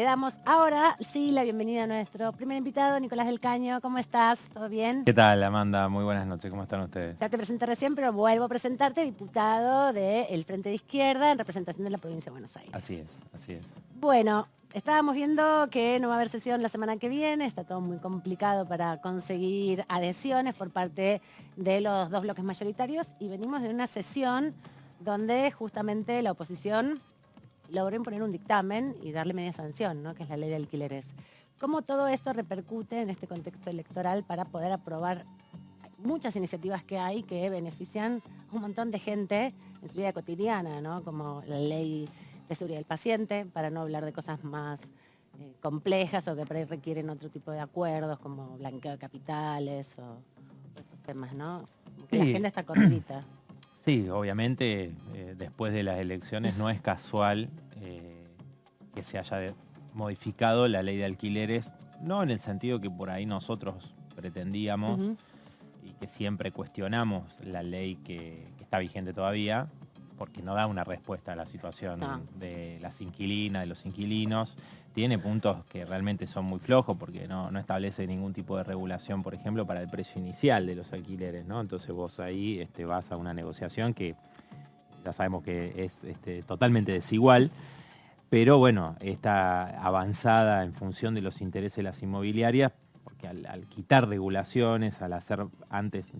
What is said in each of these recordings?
Le damos ahora, sí, la bienvenida a nuestro primer invitado, Nicolás del Caño. ¿Cómo estás? ¿Todo bien? ¿Qué tal, Amanda? Muy buenas noches. ¿Cómo están ustedes? Ya te presenté recién, pero vuelvo a presentarte, diputado del Frente de Izquierda en representación de la provincia de Buenos Aires. Así es, así es. Bueno, estábamos viendo que no va a haber sesión la semana que viene, está todo muy complicado para conseguir adhesiones por parte de los dos bloques mayoritarios y venimos de una sesión donde justamente la oposición logró imponer un dictamen y darle media sanción, ¿no? Que es la ley de alquileres. ¿Cómo todo esto repercute en este contexto electoral para poder aprobar muchas iniciativas que hay que benefician a un montón de gente en su vida cotidiana, ¿no? Como la ley de seguridad del paciente, para no hablar de cosas más complejas o que por ahí requieren otro tipo de acuerdos, como blanqueo de capitales o esos temas, ¿no? Que la Sí. agenda está cortita. Sí, obviamente después de las elecciones no es casual que se haya modificado la ley de alquileres, no en el sentido que por ahí nosotros pretendíamos y que siempre cuestionamos la ley que está vigente todavía, porque no da una respuesta a la situación de las inquilinas, de los inquilinos. Tiene puntos que realmente son muy flojos porque no establece ningún tipo de regulación, por ejemplo, para el precio inicial de los alquileres, ¿no? Entonces vos ahí vas a una negociación que ya sabemos que es totalmente desigual, pero bueno, está avanzada en función de los intereses de las inmobiliarias, porque al quitar regulaciones, al hacer antes,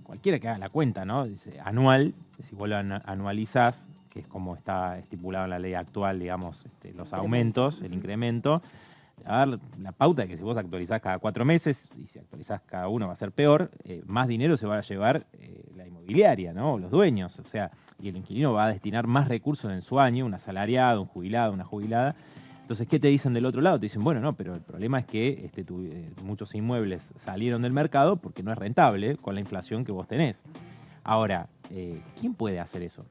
cualquiera que haga la cuenta, ¿no? Dice, anual, si vos lo anualizás, que es como está estipulado en la ley actual, digamos, los aumentos, el incremento, a dar la pauta de que si vos actualizás cada 4 meses, y si actualizás cada uno va a ser peor, más dinero se va a llevar la inmobiliaria, ¿no? Los dueños, o sea, y el inquilino va a destinar más recursos en su año, un asalariado, un jubilado, una jubilada. Entonces, ¿qué te dicen del otro lado? Te dicen, bueno, no, pero el problema es que muchos inmuebles salieron del mercado porque no es rentable con la inflación que vos tenés. Ahora, ¿quién puede hacer eso?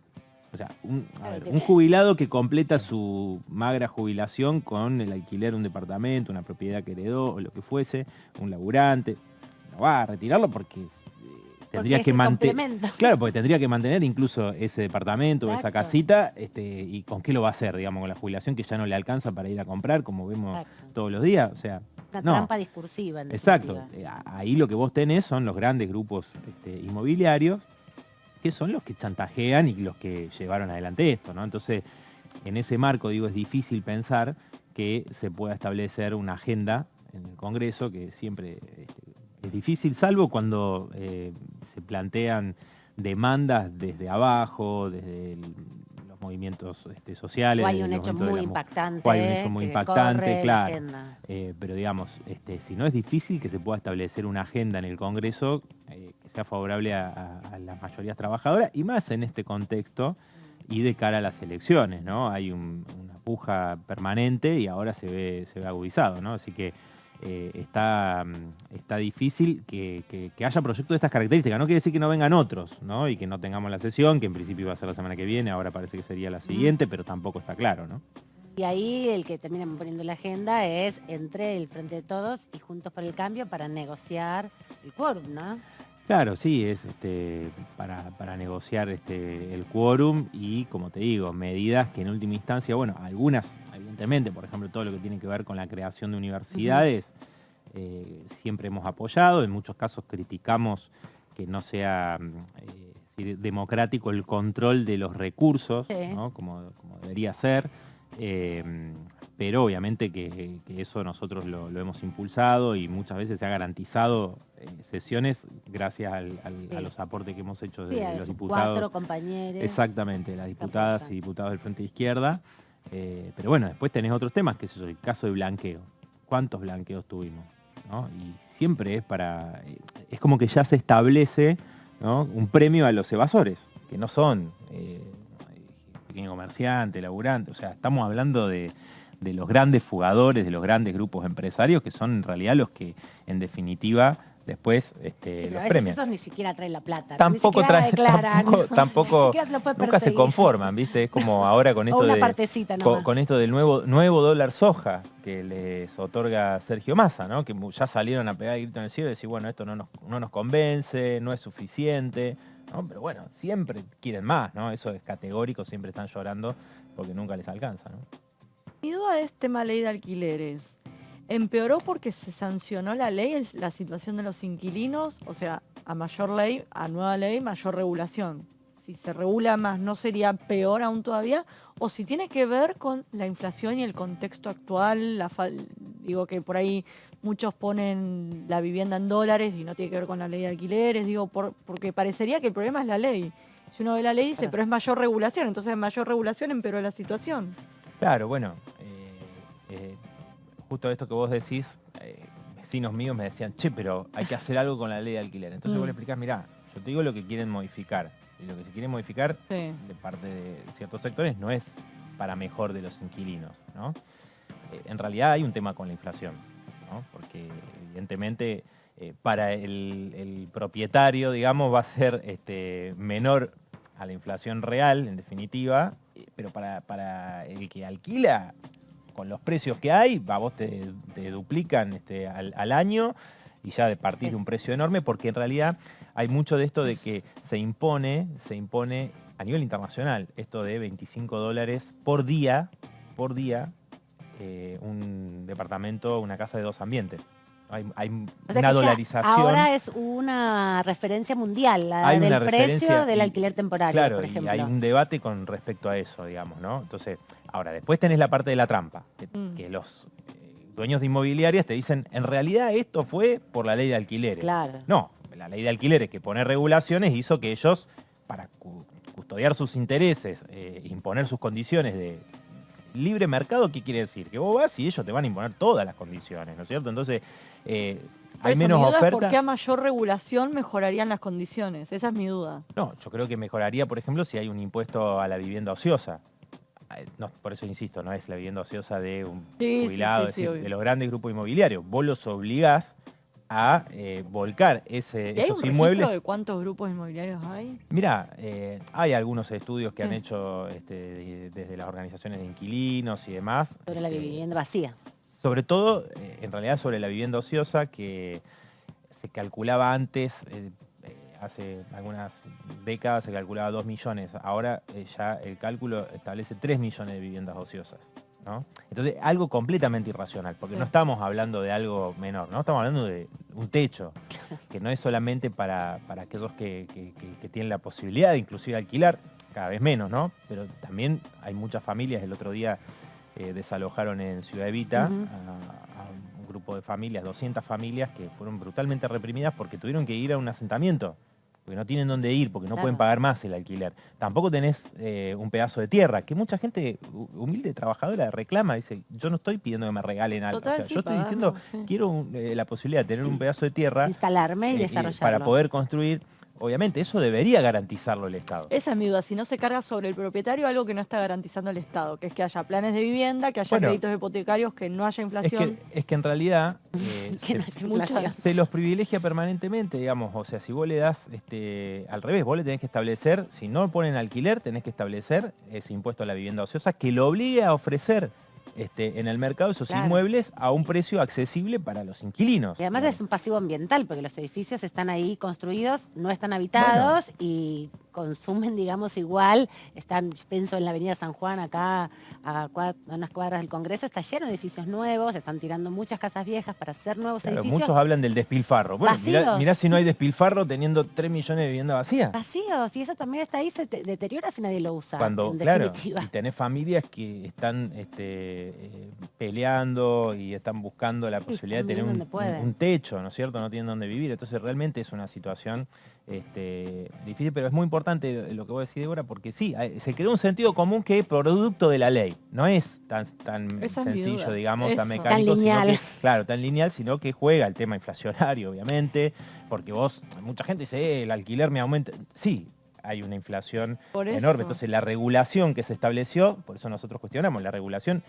O sea, un jubilado que completa su magra jubilación con el alquiler de un departamento, una propiedad que heredó o lo que fuese, un laburante, no va a retirarlo porque tendría que mantener. Claro, porque tendría que mantener incluso ese departamento o esa casita, y con qué lo va a hacer, digamos, con la jubilación que ya no le alcanza para ir a comprar, como vemos todos los días. O sea, una trampa discursiva. Exacto. Ahí lo que vos tenés son los grandes grupos inmobiliarios, que son los que chantajean y los que llevaron adelante esto, ¿no? Entonces, en ese marco, digo, es difícil pensar que se pueda establecer una agenda en el Congreso, que siempre es difícil, salvo cuando se plantean demandas desde abajo, desde los movimientos sociales. O hay un hecho muy impactante. O hay un hecho muy impactante, claro. Pero digamos, si no es difícil que se pueda establecer una agenda en el Congreso que sea favorable a las mayorías trabajadoras, y más en este contexto y de cara a las elecciones, ¿no? Hay una puja permanente y ahora se ve agudizado, ¿no? Así que está difícil que haya proyectos de estas características. No quiere decir que no vengan otros, ¿no? Y que no tengamos la sesión, que en principio iba a ser la semana que viene, ahora parece que sería la siguiente, pero tampoco está claro, ¿no? Y ahí el que termina poniendo la agenda es entre el Frente de Todos y Juntos por el Cambio para negociar el quórum, ¿no? Claro, sí, es para negociar el quórum y, como te digo, medidas que en última instancia, bueno, algunas, evidentemente, por ejemplo, todo lo que tiene que ver con la creación de universidades, siempre hemos apoyado, en muchos casos criticamos que no sea democrático el control de los recursos, ¿no? como debería ser. Pero obviamente que eso nosotros lo hemos impulsado y muchas veces se ha garantizado sesiones gracias a los aportes que hemos hecho de los diputados. 4 compañeros. Exactamente, las diputadas y diputados del Frente de Izquierda. Pero bueno, después tenés otros temas, que es el caso de blanqueo. ¿Cuántos blanqueos tuvimos? ¿No? Y siempre es como que ya se establece, ¿no?, un premio a los evasores, que no son pequeño comerciante, laburante, o sea, estamos hablando de los grandes fugadores, de los grandes grupos empresarios, que son en realidad los que, en definitiva, después los premian. Esos ni siquiera traen la plata. Tampoco traen, tampoco se nunca se conforman, ¿viste? Es como ahora con esto, con esto del nuevo dólar soja que les otorga Sergio Massa, ¿no? Que ya salieron a pegar el grito en el cielo y decir, bueno, esto no nos convence, no es suficiente, ¿no? Pero bueno, siempre quieren más, ¿no? Eso es categórico, siempre están llorando porque nunca les alcanza, ¿no? Mi duda es tema ley de alquileres. ¿Empeoró porque se sancionó la ley, la situación de los inquilinos? O sea, a mayor ley, a nueva ley, mayor regulación. Si se regula más, ¿no sería peor aún todavía? O si tiene que ver con la inflación y el contexto actual, digo que por ahí muchos ponen la vivienda en dólares y no tiene que ver con la ley de alquileres, digo, porque parecería que el problema es la ley. Si uno ve la ley dice, Claro. pero es mayor regulación, entonces mayor regulación empeoró la situación. Claro, bueno, justo esto que vos decís, vecinos míos me decían, che, pero hay que hacer algo con la ley de alquiler. Entonces vos le explicás, mirá, yo te digo lo que quieren modificar. Y lo que se quiere modificar Sí. de parte de ciertos sectores no es para mejor de los inquilinos, ¿no? En realidad hay un tema con la inflación, ¿no? Porque evidentemente para el propietario, digamos, va a ser menor a la inflación real, en definitiva, pero para el que alquila, con los precios que hay, a vos te duplican al año y ya partís de un precio enorme, porque en realidad hay mucho de esto de que se impone a nivel internacional, esto de $25 por día, un departamento, una casa de 2 ambientes. Hay O sea una que dolarización. ahora es una referencia mundial, la Hay del una precio referencia del y- alquiler temporario, Claro, por y ejemplo. hay un debate con respecto a eso, digamos, ¿no? Entonces, ahora, después tenés la parte de la trampa, que los dueños de inmobiliarias te dicen, en realidad esto fue por la ley de alquileres. Claro. No, la ley de alquileres que pone regulaciones hizo que ellos, para custodiar sus intereses, imponer sus condiciones de libre mercado, ¿qué quiere decir? Que vos vas y ellos te van a imponer todas las condiciones, ¿no es cierto? Entonces, hay Eso, menos mi duda es oferta. por qué a mayor regulación mejorarían las condiciones. Esa es mi duda. No, yo creo que mejoraría, por ejemplo, si hay un impuesto a la vivienda ociosa. No, por eso insisto, no es la vivienda ociosa de un Sí, jubilado, sí, es decir, obvio. de los grandes grupos inmobiliarios. Vos los obligás a volcar ¿Y hay esos un registro inmuebles. de cuántos grupos inmobiliarios hay? Mirá, hay algunos estudios que han Sí. hecho desde las organizaciones de inquilinos y demás. Sobre la vivienda vacía. Sobre todo, en realidad, sobre la vivienda ociosa, que se calculaba antes, hace algunas décadas se calculaba 2 millones, ahora ya el cálculo establece 3 millones de viviendas ociosas, ¿no? Entonces, algo completamente irracional, porque no estamos hablando de algo menor, ¿no? Estamos hablando de un techo, que no es solamente para aquellos que tienen la posibilidad de inclusive alquilar, cada vez menos, ¿no? Pero también hay muchas familias, el otro día desalojaron en Ciudad Evita a un grupo de familias, 200 familias que fueron brutalmente reprimidas porque tuvieron que ir a un asentamiento, porque no tienen dónde ir, porque no Claro. pueden pagar más el alquiler. Tampoco tenés un pedazo de tierra, que mucha gente humilde, trabajadora, reclama, dice, yo no estoy pidiendo que me regalen algo. Total, O sea, sí, yo estoy pagando, diciendo, sí. quiero la posibilidad de tener un pedazo de tierra Instalarme y desarrollarlo. para poder construir. Obviamente, eso debería garantizarlo el Estado. Esa es mi duda, si no se carga sobre el propietario algo que no está garantizando el Estado, que es que haya planes de vivienda, que haya Bueno, créditos hipotecarios, que no haya inflación. Es que en realidad Que no haya muchas- inflación. se los privilegia permanentemente, digamos. O sea, si vos le das al revés, vos le tenés que establecer, si no ponen alquiler, tenés que establecer ese impuesto a la vivienda ociosa que lo obligue a ofrecer en el mercado esos Claro. inmuebles a un precio accesible para los inquilinos. Y además digamos. es un pasivo ambiental, porque los edificios están ahí construidos, no están habitados y consumen, digamos, igual. Están, pienso en la avenida San Juan, acá a unas cuadras del Congreso, está lleno de edificios nuevos, están tirando muchas casas viejas para hacer nuevos Claro, edificios. muchos hablan del despilfarro. Bueno, Vacíos. mirá si no hay despilfarro teniendo 3 millones de viviendas vacías. Vacíos, y eso también está ahí, se deteriora si nadie lo usa, Cuando, en claro, definitiva. y tenés familias que están peleando y están buscando la posibilidad de tener viviendo donde pueden. un techo, ¿no es cierto? No tienen dónde vivir. Entonces realmente es una situación difícil, pero es muy importante lo que vos decís, Débora, porque sí, se creó un sentido común que es producto de la ley. No es tan Esa es mi sencillo, duda. digamos, tan Eso. mecánico. Tan sino lineal. que, claro, tan lineal, sino que juega el tema inflacionario, obviamente, porque mucha gente dice, el alquiler me aumenta. Sí, hay una inflación Por eso. enorme. Entonces la regulación que se estableció, por eso nosotros cuestionamos, la regulación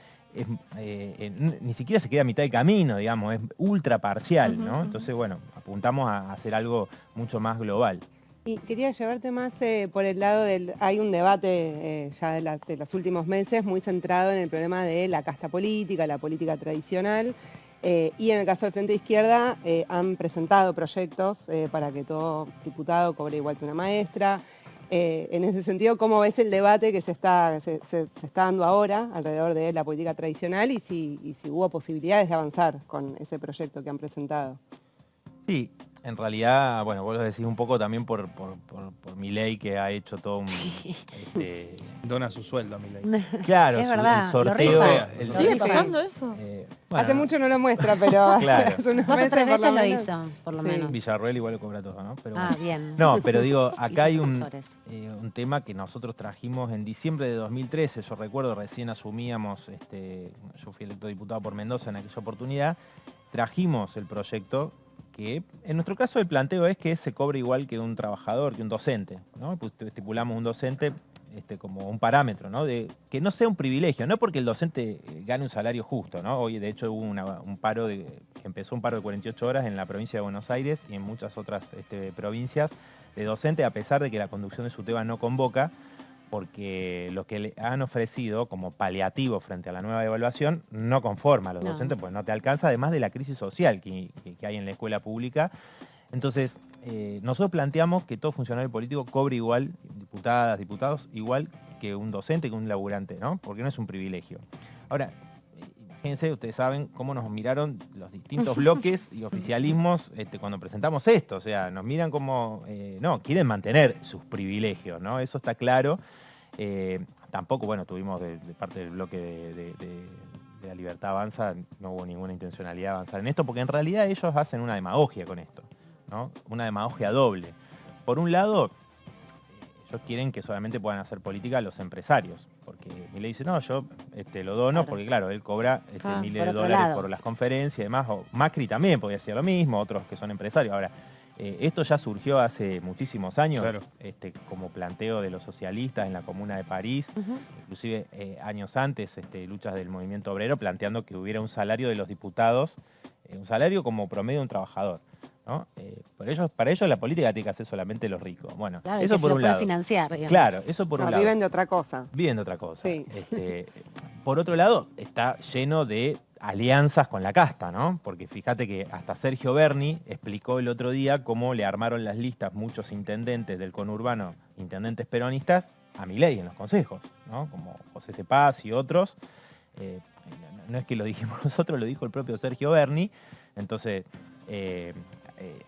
ni siquiera se queda a mitad de camino, digamos, es ultra parcial, Ujú, ¿no? ujú. Entonces, bueno, apuntamos a hacer algo mucho más global. Y quería llevarte más por el lado del... Hay un debate ya de los últimos meses muy centrado en el problema de la casta política, la política tradicional, y en el caso del Frente de Izquierda han presentado proyectos para que todo diputado cobre igual que una maestra. En ese sentido, ¿cómo ves el debate que se está dando ahora alrededor de la política tradicional y si hubo posibilidades de avanzar con ese proyecto que han presentado? Sí, en realidad, bueno, vos lo decís un poco también por Milei, que ha hecho todo un... Dona su sueldo a Milei. Claro, Es verdad, el sorteo... lo rifa. ¿Sigue pasando eso? Bueno, Hace mucho no lo muestra, pero Claro. hace unos 2 o 3 meses por veces lo menos. hizo, por lo Sí. menos. Villarroel igual lo cobra todo, ¿no? Pero bueno. Bien. No, pero digo, acá Y hay sus un asesores. tema que nosotros trajimos en diciembre de 2013, yo recuerdo, recién asumíamos, yo fui electo diputado por Mendoza en aquella oportunidad, trajimos el proyecto que, en nuestro caso, el planteo es que se cobre igual que un trabajador, que un docente, ¿no? Pues estipulamos un docente como un parámetro, ¿no? De que no sea un privilegio, no porque el docente gane un salario justo, ¿no? Hoy, de hecho, hubo un paro empezó un paro de 48 horas en la provincia de Buenos Aires y en muchas otras provincias de docente, a pesar de que la conducción de SUTEBA no convoca, porque lo que le han ofrecido como paliativo frente a la nueva evaluación no conforma a los docentes, pues no te alcanza, además de la crisis social que hay en la escuela pública. Entonces, nosotros planteamos que todo funcionario político cobre igual, diputadas, diputados, igual que un docente, que un laburante, ¿no? Porque no es un privilegio. Ahora, imagínense, ustedes saben cómo nos miraron los distintos bloques y oficialismos cuando presentamos esto. O sea, nos miran como, no, quieren mantener sus privilegios, ¿no? Eso está claro. Tampoco, bueno, tuvimos de parte del bloque de La Libertad Avanza, no hubo ninguna intencionalidad de avanzar en esto, porque en realidad ellos hacen una demagogia con esto, ¿no? Una demagogia doble. Por un lado, ellos quieren que solamente puedan hacer política los empresarios, porque Milei dice, no, yo lo dono, porque claro, él cobra miles de dólares por las conferencias y demás, o Macri también podía hacer lo mismo, otros que son empresarios. Ahora, esto ya surgió hace muchísimos años, Claro. como planteo de los socialistas en la Comuna de París, inclusive años antes, luchas del movimiento obrero, planteando que hubiera un salario de los diputados, un salario como promedio de un trabajador, ¿no? Para ellos la política tiene que hacer solamente los ricos. Bueno, Claro, eso que por se un lo puede lado. financiar, digamos. Claro, eso por un lado. Viven de otra cosa. Viven de otra cosa. Sí. Por otro lado, está lleno de alianzas con la casta, ¿no? Porque fíjate que hasta Sergio Berni explicó el otro día cómo le armaron las listas muchos intendentes del conurbano, intendentes peronistas, a Milei en los consejos, ¿no? Como José Cepaz y otros. No es que lo dijimos nosotros, lo dijo el propio Sergio Berni. Entonces,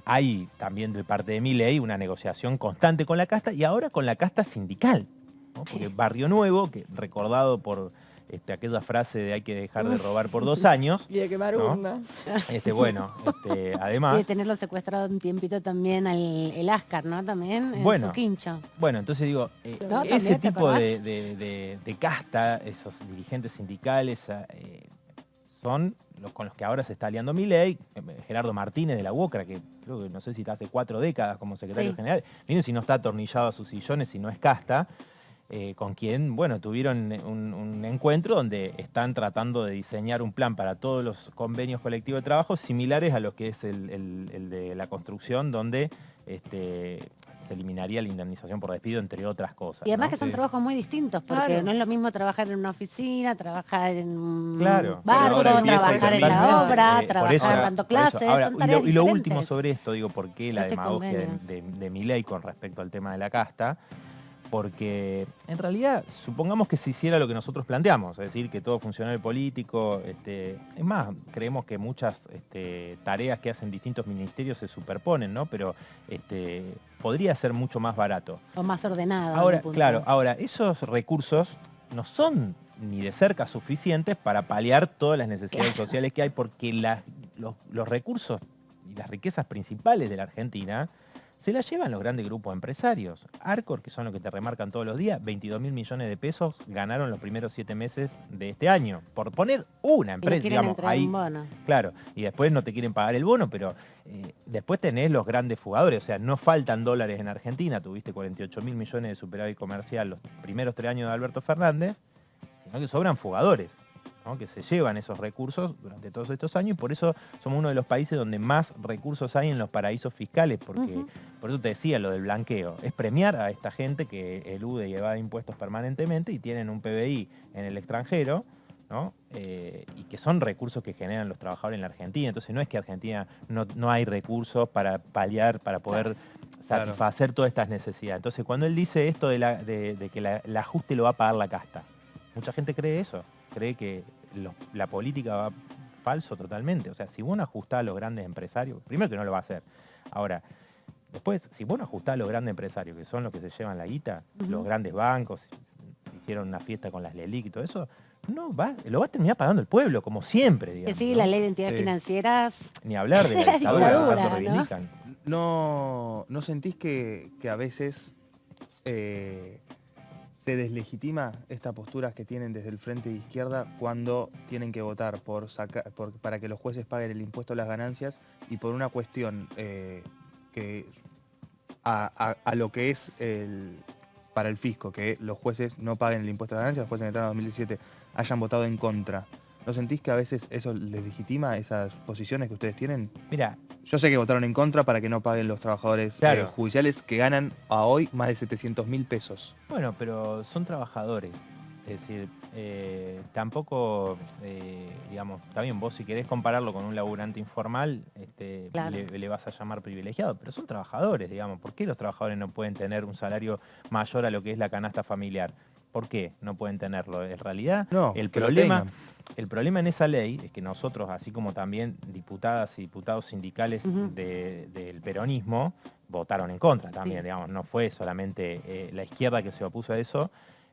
hay también de parte de Milei una negociación constante con la casta y ahora con la casta sindical, ¿no? Porque Barrio Nuevo, que recordado por aquella frase de hay que dejar de robar por 2 años. Y de quemar ¿no? urnas. Además... Y de tenerlo secuestrado un tiempito también el Ascar, ¿no? También en Bueno, su quincho. Bueno, entonces digo, ¿No? ese ¿También te tipo acordás? de casta, esos dirigentes sindicales, son los con los que ahora se está aliando Milei, Gerardo Martínez de la UOCRA, que creo que no sé si está hace 4 décadas como secretario Sí. general, miren si no está atornillado a sus sillones, si no es casta, con quien, bueno, tuvieron un encuentro donde están tratando de diseñar un plan para todos los convenios colectivos de trabajo similares a lo que es el de la construcción, donde se eliminaría la indemnización por despido, entre otras cosas. Y además ¿no? que son trabajos muy distintos, porque Claro. no es lo mismo trabajar en una oficina, trabajar en un Claro, barco, pero ahora empieza trabajar en totalmente, la obra, por trabajar eso, dando por eso. clases, Ahora, son tareas y lo último diferentes. sobre esto, digo, ¿por qué la Hace demagogia convenios. de Milei con respecto al tema de la casta? Porque en realidad, supongamos que se hiciera lo que nosotros planteamos, es decir, que todo funcionario político, es más, creemos que muchas tareas que hacen distintos ministerios se superponen, ¿no? Pero podría ser mucho más barato. O más ordenado. en Ahora, un punto. claro, ahora, esos recursos no son ni de cerca suficientes para paliar todas las necesidades Claro. sociales que hay, porque los recursos y las riquezas principales de la Argentina se las llevan los grandes grupos empresarios. Arcor, que son los que te remarcan todos los días, 22.000 millones de pesos ganaron los primeros 7 meses de este año. Por poner una Y no empresa, quieren digamos, entregar ahí, un bono. claro, y después no te quieren pagar el bono, pero después tenés los grandes fugadores, o sea, no faltan dólares en Argentina, tuviste 48.000 millones de superávit comercial los primeros 3 años de Alberto Fernández, sino que sobran fugadores, ¿no? Que se llevan esos recursos durante todos estos años y por eso somos uno de los países donde más recursos hay en los paraísos fiscales, porque por eso te decía lo del blanqueo, es premiar a esta gente que elude y evade impuestos permanentemente y tienen un PBI en el extranjero, ¿no? Y que son recursos que generan los trabajadores en la Argentina. Entonces no es que Argentina no hay recursos para paliar, para poder satisfacer todas estas necesidades. Entonces, cuando él dice esto de que el ajuste lo va a pagar la casta, mucha gente cree eso, cree que la política va falso totalmente. O sea, si vos no ajustás a los grandes empresarios, primero que no lo va a hacer. Ahora, después, si vos no ajustás a los grandes empresarios, que son los que se llevan la guita, los grandes bancos, hicieron una fiesta con las LELIC y todo eso, lo va a terminar pagando el pueblo, como siempre, digamos. Sí, ¿no? la ley de entidades financieras. Ni hablar de la dictadura que tanto ¿no? reivindican. ¿No sentís que a veces se deslegitima estas posturas que tienen desde el frente de izquierda cuando tienen que votar para que los jueces paguen el impuesto a las ganancias y por una cuestión que a lo que es para el fisco, que los jueces no paguen el impuesto a las ganancias, los jueces que entraron en 2017 hayan votado en contra? ¿No sentís que a veces eso les legitima esas posiciones que ustedes tienen? Mira, yo sé que votaron en contra para que no paguen los trabajadores judiciales que ganan a hoy más de 700.000 pesos. bueno, pero son trabajadores. Es decir, tampoco, digamos, está bien, vos si querés compararlo con un laburante informal, Claro. le vas a llamar privilegiado, pero son trabajadores, digamos. ¿Por qué los trabajadores no pueden tener un salario mayor a lo que es la canasta familiar? ¿Por qué no pueden tenerlo? En realidad, No, el que lo problema tengan. en esa ley es que nosotros, así como también diputadas y diputados sindicales del peronismo, votaron en contra también, Sí. digamos. No fue solamente la izquierda que se opuso a eso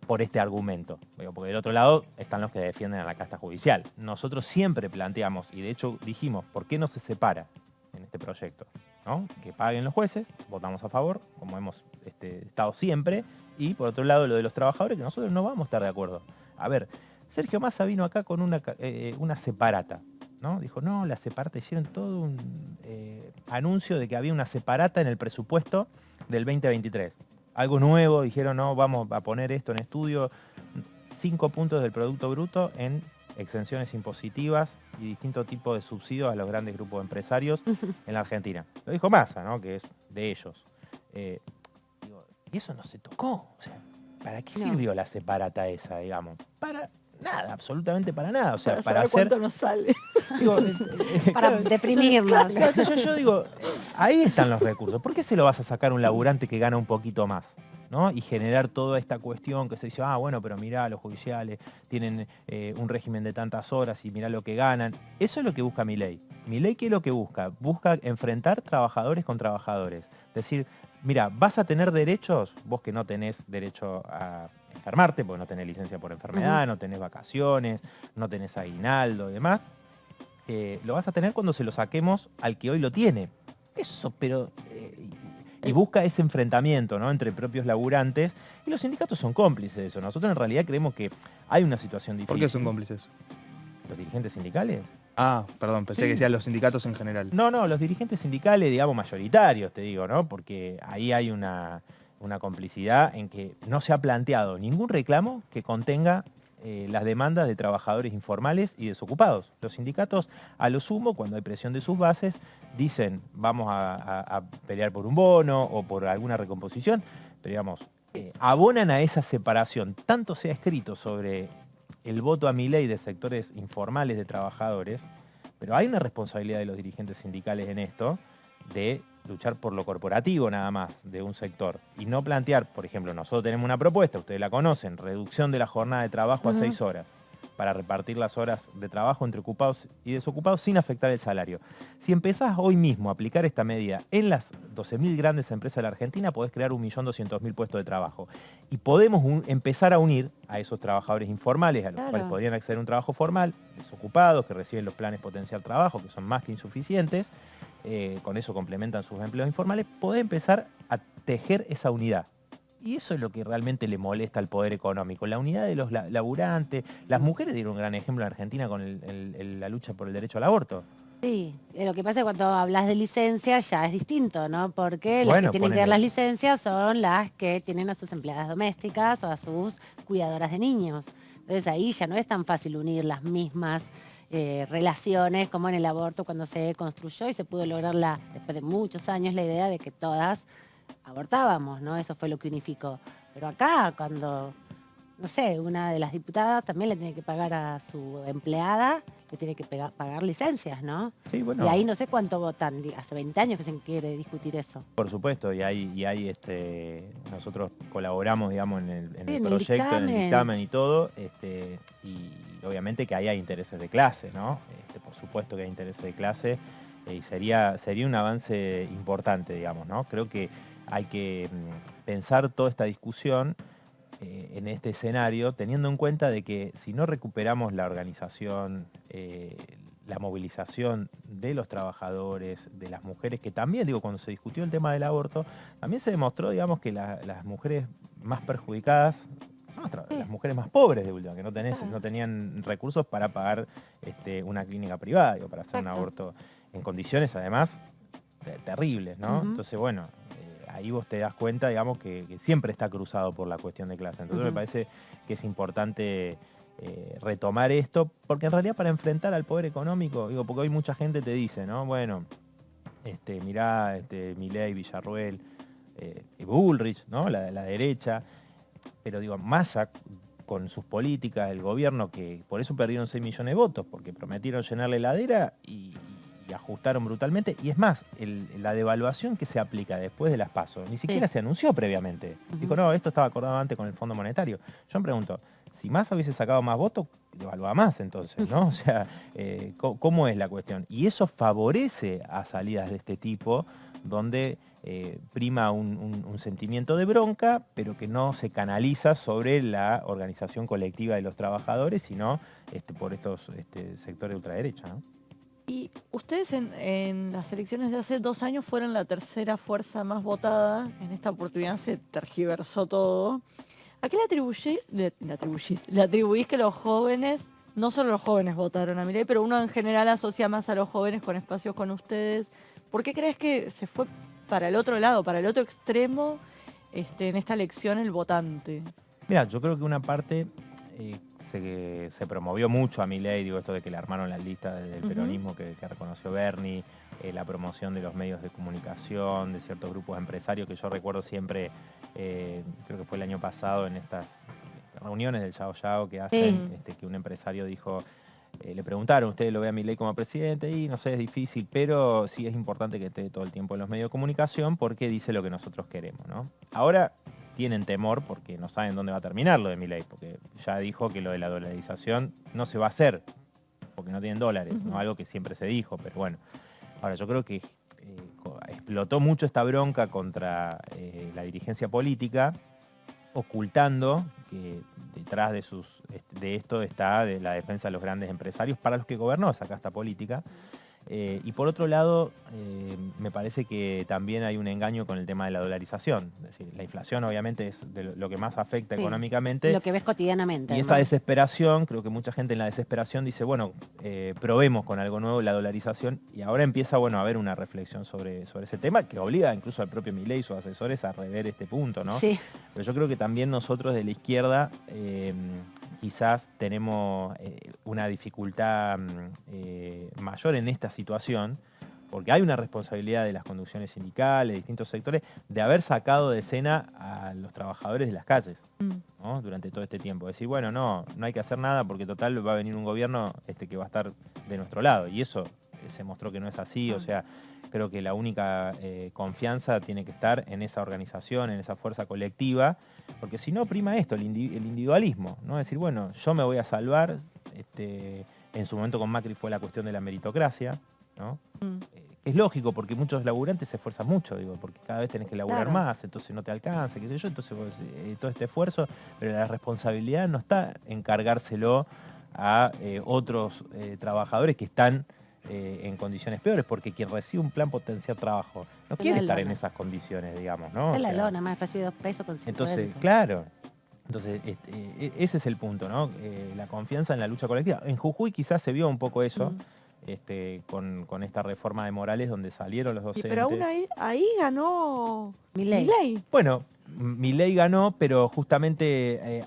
por este argumento. Digo, porque del otro lado están los que defienden a la casta judicial. Nosotros siempre planteamos, y de hecho dijimos, ¿por qué no se separa en este proyecto? ¿No? Que paguen los jueces, votamos a favor, como hemos estado siempre, y por otro lado lo de los trabajadores, que nosotros no vamos a estar de acuerdo. A ver, Sergio Massa vino acá con una separata, ¿no? Dijo, no, la separata, hicieron todo un anuncio de que había una separata en el presupuesto del 2023. Algo nuevo, dijeron, no, vamos a poner esto en estudio, 5 puntos del Producto Bruto en exenciones impositivas y distintos tipos de subsidios a los grandes grupos empresarios en la Argentina. Lo dijo Massa, ¿no? Que es de ellos. Digo, y eso no se tocó. O sea, ¿para qué sirvió la separata esa, digamos? Para nada, absolutamente para nada. O sea, para saber hacer... cuánto nos sale. Digo, Para deprimirnos. Claro, yo digo, ahí están los recursos. ¿Por qué se lo vas a sacar a un laburante que gana un poquito más? ¿No? Y generar toda esta cuestión que se dice, bueno, pero mirá, los judiciales tienen un régimen de tantas horas y mirá lo que ganan. Eso es lo que busca mi ley. Mi ley, ¿qué es lo que busca? Busca enfrentar trabajadores con trabajadores. Decir, mira, vas a tener derechos, vos que no tenés derecho a enfermarte, porque no tenés licencia por enfermedad, no tenés vacaciones, no tenés aguinaldo y demás, lo vas a tener cuando se lo saquemos al que hoy lo tiene. Eso, pero... y busca ese enfrentamiento, ¿no? Entre propios laburantes, y los sindicatos son cómplices de eso. Nosotros en realidad creemos que hay una situación difícil. ¿Por qué son cómplices? ¿Los dirigentes sindicales? Ah, perdón, pensé que decían los sindicatos en general. No, los dirigentes sindicales, digamos, mayoritarios, te digo, ¿no? Porque ahí hay una complicidad en que no se ha planteado ningún reclamo que contenga las demandas de trabajadores informales y desocupados. Los sindicatos, a lo sumo, cuando hay presión de sus bases, dicen vamos a pelear por un bono o por alguna recomposición, pero digamos, abonan a esa separación. Tanto se ha escrito sobre el voto a mi ley de sectores informales de trabajadores, pero hay una responsabilidad de los dirigentes sindicales en esto, de luchar por lo corporativo nada más de un sector y no plantear, por ejemplo, nosotros tenemos una propuesta, ustedes la conocen, reducción de la jornada de trabajo a 6 horas para repartir las horas de trabajo entre ocupados y desocupados sin afectar el salario. Si empezás hoy mismo a aplicar esta medida en las 12.000 grandes empresas de la Argentina, podés crear 1.200.000 puestos de trabajo. Y podemos empezar a unir a esos trabajadores informales, a los cuales podrían acceder a un trabajo formal, desocupados, que reciben los planes potenciar trabajo, que son más que insuficientes, con eso complementan sus empleos informales, poder empezar a tejer esa unidad. Y eso es lo que realmente le molesta al poder económico, la unidad de los laburantes. Las mujeres dieron un gran ejemplo en Argentina con la lucha por el derecho al aborto. Sí, lo que pasa es que cuando hablas de licencia ya es distinto, ¿no? Porque las Bueno, que tienen que dar las licencias son las que tienen a sus empleadas domésticas o a sus cuidadoras de niños. Entonces ahí ya no es tan fácil unir las mismas relaciones como en el aborto cuando se construyó y se pudo lograr después de muchos años la idea de que todas abortábamos, ¿no? Eso fue lo que unificó. Pero acá cuando, no sé, una de las diputadas también le tiene que pagar a su empleada le tiene que pagar licencias, ¿no? Sí, bueno. Y ahí no sé cuánto votan, hace 20 años que se quiere discutir eso. Por supuesto, y hay nosotros colaboramos, digamos, en el Sí, en el proyecto, en el dictamen. dictamen y todo, y obviamente que ahí hay intereses de clase, ¿no? Por supuesto que hay intereses de clase, y sería un avance importante, digamos, ¿no? Creo que hay que pensar toda esta discusión en este escenario, teniendo en cuenta de que si no recuperamos la organización, la movilización de los trabajadores, de las mujeres, que también, digo, cuando se discutió el tema del aborto, también se demostró, digamos, que las mujeres más perjudicadas son las mujeres más pobres, de última, que no tenían recursos para pagar una clínica privada, digo, para hacer un aborto en condiciones, además, terribles, ¿no? Entonces, bueno, ahí vos te das cuenta, digamos, que siempre está cruzado por la cuestión de clase. Entonces me parece que es importante retomar esto, porque en realidad para enfrentar al poder económico, digo, porque hoy mucha gente te dice, ¿no? Bueno, mirá, Milei, Villarruel, Bullrich, ¿no? La derecha, pero digo, Massa con sus políticas, el gobierno, que por eso perdieron 6 millones de votos, porque prometieron llenar la heladera y ajustaron brutalmente, y es más, la devaluación que se aplica después de las PASO, ni siquiera se anunció previamente. Dijo, no, esto estaba acordado antes con el Fondo Monetario. Yo me pregunto, si Massa hubiese sacado más votos, devaluaba más entonces, ¿no? O sea, ¿cómo es la cuestión? Y eso favorece a salidas de este tipo, donde prima un sentimiento de bronca, pero que no se canaliza sobre la organización colectiva de los trabajadores, sino por estos sectores de ultraderecha, ¿no? Y ustedes en las elecciones de hace 2 años fueron la tercera fuerza más votada. En esta oportunidad se tergiversó todo. ¿A qué le atribuís que los jóvenes, no solo los jóvenes votaron a Milei, pero uno en general asocia más a los jóvenes con espacios con ustedes? ¿Por qué crees que se fue para el otro lado, para el otro extremo, en esta elección el votante? Mira, yo creo que una parte se promovió mucho a Milei, digo, esto de que le armaron las listas del peronismo que reconoció Bernie, la promoción de los medios de comunicación, de ciertos grupos empresarios, que yo recuerdo siempre, creo que fue el año pasado, en estas reuniones del Yao Yao que hacen, que un empresario dijo, le preguntaron, ¿usted lo ve a Milei como presidente? Y no sé, es difícil, pero sí es importante que esté todo el tiempo en los medios de comunicación porque dice lo que nosotros queremos, ¿no? Ahora tienen temor porque no saben dónde va a terminar lo de Milei, porque ya dijo que lo de la dolarización no se va a hacer, porque no tienen dólares, ¿no? Algo que siempre se dijo, pero bueno. Ahora, yo creo que explotó mucho esta bronca contra la dirigencia política, ocultando que detrás de esto está de la defensa de los grandes empresarios para los que gobernó esa casta política. Y por otro lado, me parece que también hay un engaño con el tema de la dolarización. Es decir, la inflación obviamente es lo que más afecta económicamente. Lo que ves cotidianamente. Y esa desesperación, creo que mucha gente en la desesperación dice, bueno, probemos con algo nuevo la dolarización, y ahora empieza, bueno, a haber una reflexión sobre ese tema que obliga incluso al propio Milei y sus asesores a rever este punto, ¿no? Sí. Pero yo creo que también nosotros de la izquierda quizás tenemos una dificultad mayor en esta situación, porque hay una responsabilidad de las conducciones sindicales, de distintos sectores, de haber sacado de escena a los trabajadores de las calles, ¿no? Durante todo este tiempo. Decir, bueno, no hay que hacer nada porque total va a venir un gobierno que va a estar de nuestro lado. Y eso se mostró que no es así, o sea, creo que la única confianza tiene que estar en esa organización, en esa fuerza colectiva, porque si no prima esto, el individualismo, ¿no? Decir, bueno, yo me voy a salvar, en su momento con Macri fue la cuestión de la meritocracia, ¿no? Es lógico, porque muchos laburantes se esfuerzan mucho, digo, porque cada vez tenés que laburar más, entonces no te alcanza, qué sé yo, entonces todo este esfuerzo, pero la responsabilidad no está en cargárselo a otros trabajadores que están en condiciones peores, porque quien recibe un plan potenciar trabajo no quiere estar en esas condiciones, digamos, ¿no? Es la lona, más recibe 2 pesos con 5 Entonces, claro, entonces ese es el punto, ¿no? La confianza en la lucha colectiva. En Jujuy quizás se vio un poco eso, con esta reforma de Morales, donde salieron los docentes. Pero aún ahí ganó Milei. Bueno, Milei ganó, pero justamente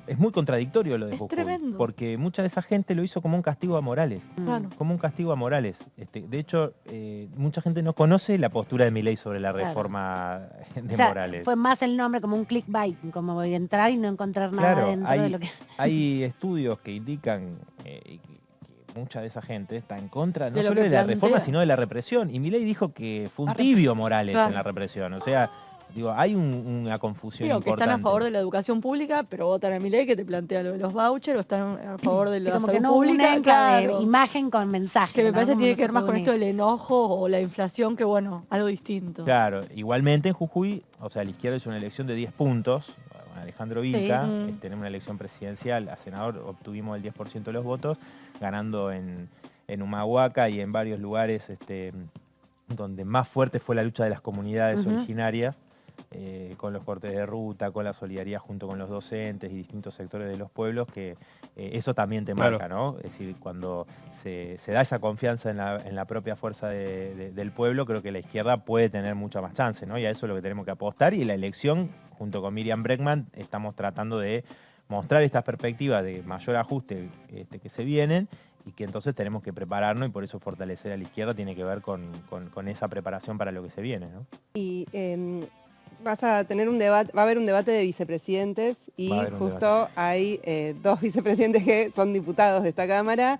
es muy contradictorio lo de Jujuy, tremendo. porque mucha de esa gente lo hizo como un castigo a Morales. Claro. Como un castigo a Morales. De hecho, mucha gente no conoce la postura de Milei sobre la reforma de Morales. Fue más el nombre como un clickbait, como voy a entrar y no encontrar nada dentro de lo que... Hay estudios que indican, mucha de esa gente está en contra no De lo solo que de la reforma, plantea. sino de la represión. Y Milei dijo que fue un tibio Morales Claro. en la represión. O sea, digo, hay una confusión Digo, que importante. están a favor de la educación pública, pero votan a Milei que te plantea lo de los vouchers, o están a favor de Sí, la como salud que no pública, unen claro. imagen con mensaje. Que me ¿no? parece que Como tiene no que se ver más puede con esto unir. del enojo o la inflación, que bueno, algo distinto. Claro, igualmente en Jujuy, o sea, la izquierda hizo una elección de 10 puntos, con Alejandro Vilca, Sí. en una elección presidencial, a senador obtuvimos el 10% de los votos, ganando en Humahuaca y en varios lugares donde más fuerte fue la lucha de las comunidades originarias, con los cortes de ruta, con la solidaridad junto con los docentes y distintos sectores de los pueblos, que eso también te marca, ¿no? Es decir, cuando se da esa confianza en la propia fuerza del pueblo, creo que la izquierda puede tener mucha más chance, ¿no? Y a eso es lo que tenemos que apostar, y la elección, junto con Miriam Bregman, estamos tratando de mostrar estas perspectivas de mayor ajuste que se vienen, y que entonces tenemos que prepararnos, y por eso fortalecer a la izquierda tiene que ver con esa preparación para lo que se viene, ¿no? Y vas a tener un debate, va a haber un debate de vicepresidentes y Va a haber un justo hay 2 vicepresidentes que son diputados de esta Cámara.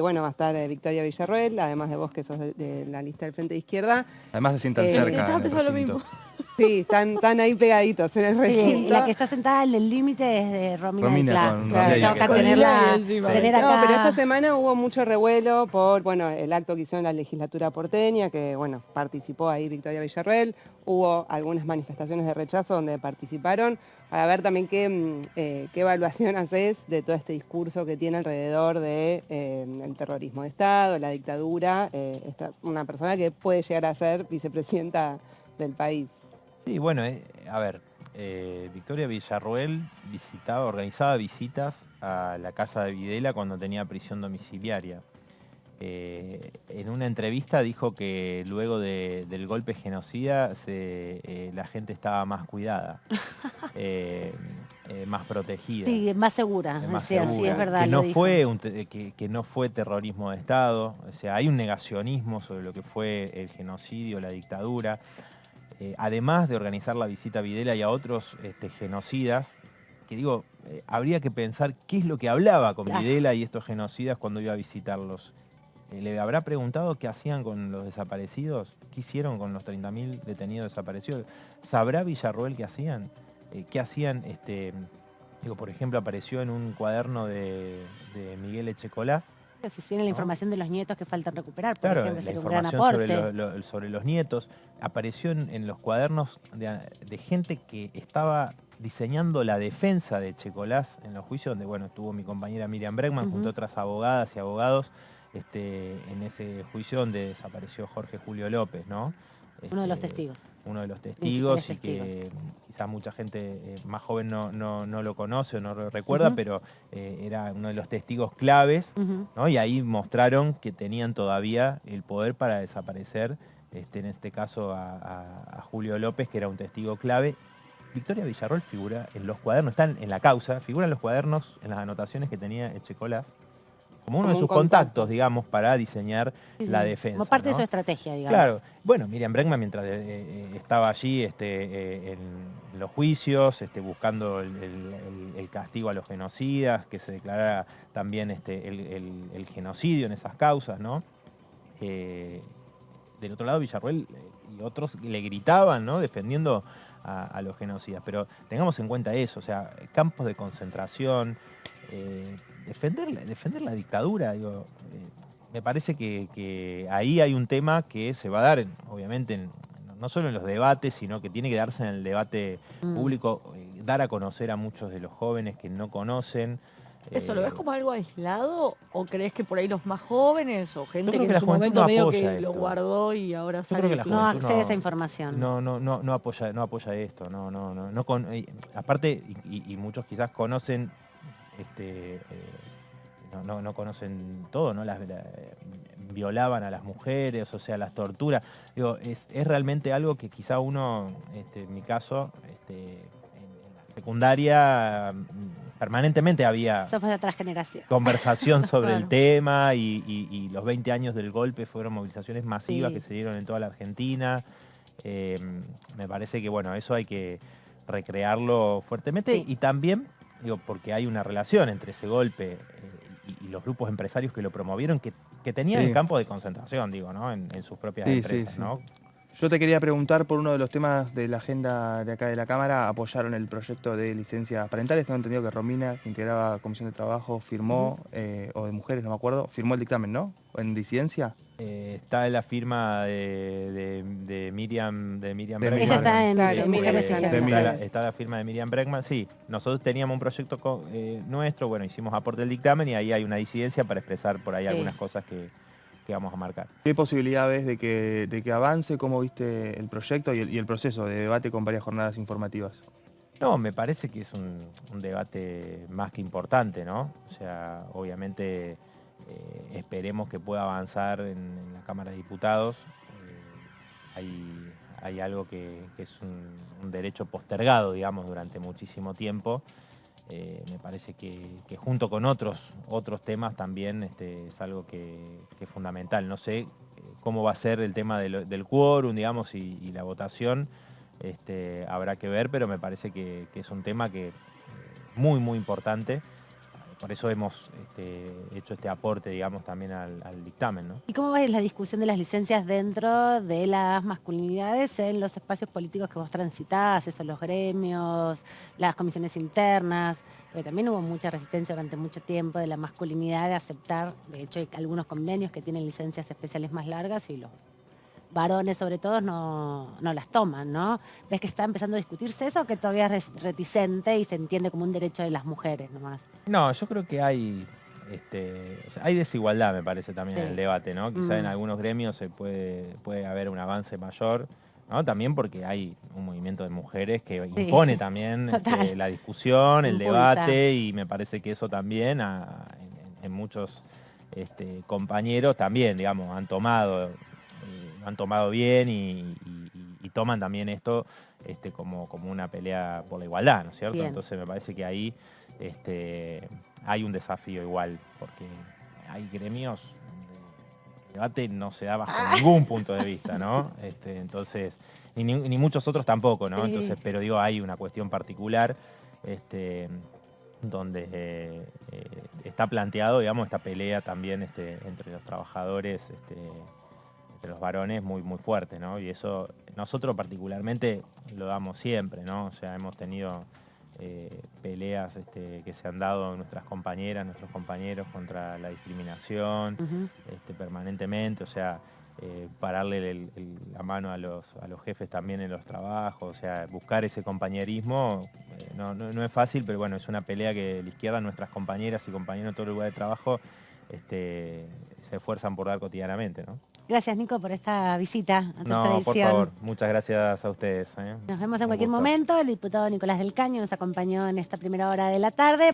Bueno, va a estar Victoria Villarroel, además de vos que sos de la lista del Frente de Izquierda. Además se sientan Sí, cerca estaba en el pensando lo recinto. mismo. Sí, están ahí pegaditos en el Sí, recinto. la que está sentada en el límite es de Romina Romina Pla. con Claro, Romina, Toca que- tenerla, encima. tener No, acá. pero esta semana hubo mucho revuelo por, bueno, el acto que hicieron en la legislatura porteña, que, bueno, participó ahí Victoria Villarroel. Hubo algunas manifestaciones de rechazo donde participaron, para ver también qué evaluación haces de todo este discurso que tiene alrededor de el terrorismo de Estado, la dictadura, una persona que puede llegar a ser vicepresidenta del país. Sí, bueno, a ver, Victoria Villarroel organizaba visitas a la casa de Videla cuando tenía prisión domiciliaria. En una entrevista dijo que luego del golpe genocida la gente estaba más cuidada, más protegida. Sí, más segura. Más Sí, así segura, es verdad. que lo no dijo. fue que no fue terrorismo de Estado, o sea, hay un negacionismo sobre lo que fue el genocidio, la dictadura. Además de organizar la visita a Videla y a otros genocidas, que digo, habría que pensar qué es lo que hablaba con Claro. Videla y estos genocidas cuando iba a visitarlos. ¿Le habrá preguntado qué hacían con los desaparecidos? ¿Qué hicieron con los 30.000 detenidos desaparecidos? ¿Sabrá Villarroel qué hacían? ¿Qué hacían? Digo, por ejemplo, apareció en un cuaderno de Miguel Echecolás. Si tiene la información de los nietos que faltan recuperar, por Claro, ejemplo, la sería un gran información aporte. sobre los nietos. Apareció en los cuadernos de gente que estaba diseñando la defensa de Echecolás en los juicios, donde bueno, estuvo mi compañera Miriam Bregman junto a otras abogadas y abogados en ese juicio donde desapareció Jorge Julio López, ¿no? Uno de los testigos. Uno de los testigos, y Principales que quizás mucha gente más joven no lo conoce o no lo recuerda, pero era uno de los testigos claves, ¿no? Y ahí mostraron que tenían todavía el poder para desaparecer, en este caso a Julio López, que era un testigo clave. Victoria Villarroel figura en los cuadernos, están en la causa, figura en los cuadernos, en las anotaciones que tenía Echecolás, como uno Como de sus un contacto. contactos, digamos, para diseñar la defensa. Como parte de ¿no? su estrategia, digamos. Claro, bueno, Miriam Bregman mientras estaba allí en los juicios, buscando el castigo a los genocidas, que se declarara también el genocidio en esas causas, ¿no? Del otro lado, Villarroel y otros le gritaban, ¿no? Defendiendo a los genocidas. Pero tengamos en cuenta eso, o sea, campos de concentración, defender la dictadura, digo, me parece que ahí hay un tema que se va a dar, obviamente, no solo en los debates, sino que tiene que darse en el debate público, dar a conocer a muchos de los jóvenes que no conocen. ¿Eso lo ves como algo aislado o crees que por ahí los más jóvenes o gente creo que que en la su juventud momento no medio apoya que lo esto. guardó y ahora creo sale? que la No juventud accede a esa información. No apoya esto, aparte, y muchos quizás conocen, no conocen todo, ¿no? Violaban a las mujeres, o sea, las torturas. Digo, es realmente algo que quizá uno, en mi caso, en la secundaria permanentemente había Somos de otra generación. conversación sobre el Claro. tema, y los 20 años del golpe fueron movilizaciones masivas Sí. que se dieron en toda la Argentina. Me parece que bueno, eso hay que recrearlo fuertemente, Sí. y también, digo, porque hay una relación entre ese golpe y los grupos empresarios que lo promovieron, que tenían el campo de concentración, digo, ¿no? En sus propias empresas, ¿no? Yo te quería preguntar por uno de los temas de la agenda de acá de la Cámara. Apoyaron el proyecto de licencias parentales. Tengo entendido que Romina, que integraba Comisión de Trabajo, firmó, o de Mujeres, no me acuerdo, firmó el dictamen, ¿no? ¿En disidencia? Está la firma de Miriam Bregman. Ella está en Claro, Mujeres y Género. Está la firma de Miriam Bregman, sí. Nosotros teníamos un proyecto nuestro, bueno, hicimos aporte del dictamen y ahí hay una disidencia para expresar por ahí algunas cosas que vamos a marcar. ¿Qué posibilidad ves de que avance? ¿Cómo viste el proyecto y el proceso de debate con varias jornadas informativas? No, me parece que es un debate más que importante, ¿no? O sea, obviamente esperemos que pueda avanzar en la Cámara de Diputados. Hay algo que es un derecho postergado, digamos, durante muchísimo tiempo. Me parece que junto con otros temas también es algo que es fundamental. No sé cómo va a ser el tema del quórum, digamos, y la votación. Habrá que ver, pero me parece que es un tema que muy, muy importante. Por eso hemos hecho este aporte, digamos, también al dictamen, ¿no? ¿Y cómo va la discusión de las licencias dentro de las masculinidades en los espacios políticos que vos transitás, esos los gremios, las comisiones internas? También hubo mucha resistencia durante mucho tiempo de la masculinidad de aceptar, de hecho hay algunos convenios que tienen licencias especiales más largas y los varones sobre todo no las toman, ¿no? ¿Ves que está empezando a discutirse eso o que todavía es reticente y se entiende como un derecho de las mujeres nomás? No, yo creo que hay desigualdad, me parece, también en el debate, ¿no? Quizá en algunos gremios se puede haber un avance mayor, ¿no? También porque hay un movimiento de mujeres que impone también la discusión, el debate, y me parece que eso también en muchos compañeros también, digamos, han tomado bien y toman también esto como una pelea por la igualdad, ¿no es cierto? Bien. Entonces me parece que ahí hay un desafío igual, porque hay gremios donde el debate no se da bajo ningún punto de vista, ¿no? Entonces, ni muchos otros tampoco, ¿no? Sí. Entonces, pero digo, hay una cuestión particular donde está planteado, digamos, esta pelea también entre los trabajadores, entre los varones muy, muy fuerte, ¿no? Y eso nosotros particularmente lo damos siempre, ¿no? O sea, hemos tenido peleas que se han dado nuestras compañeras, nuestros compañeros contra la discriminación permanentemente, o sea, pararle la mano a los jefes también en los trabajos, o sea, buscar ese compañerismo no es fácil, pero bueno, es una pelea que la izquierda, nuestras compañeras y compañeros en todo el lugar de trabajo se esfuerzan por dar cotidianamente, ¿no? Gracias, Nico, por esta visita a nuestra No, edición. por favor, muchas gracias a ustedes. Nos vemos en Un cualquier gusto. momento. El diputado Nicolás del Caño nos acompañó en esta primera hora de la tarde.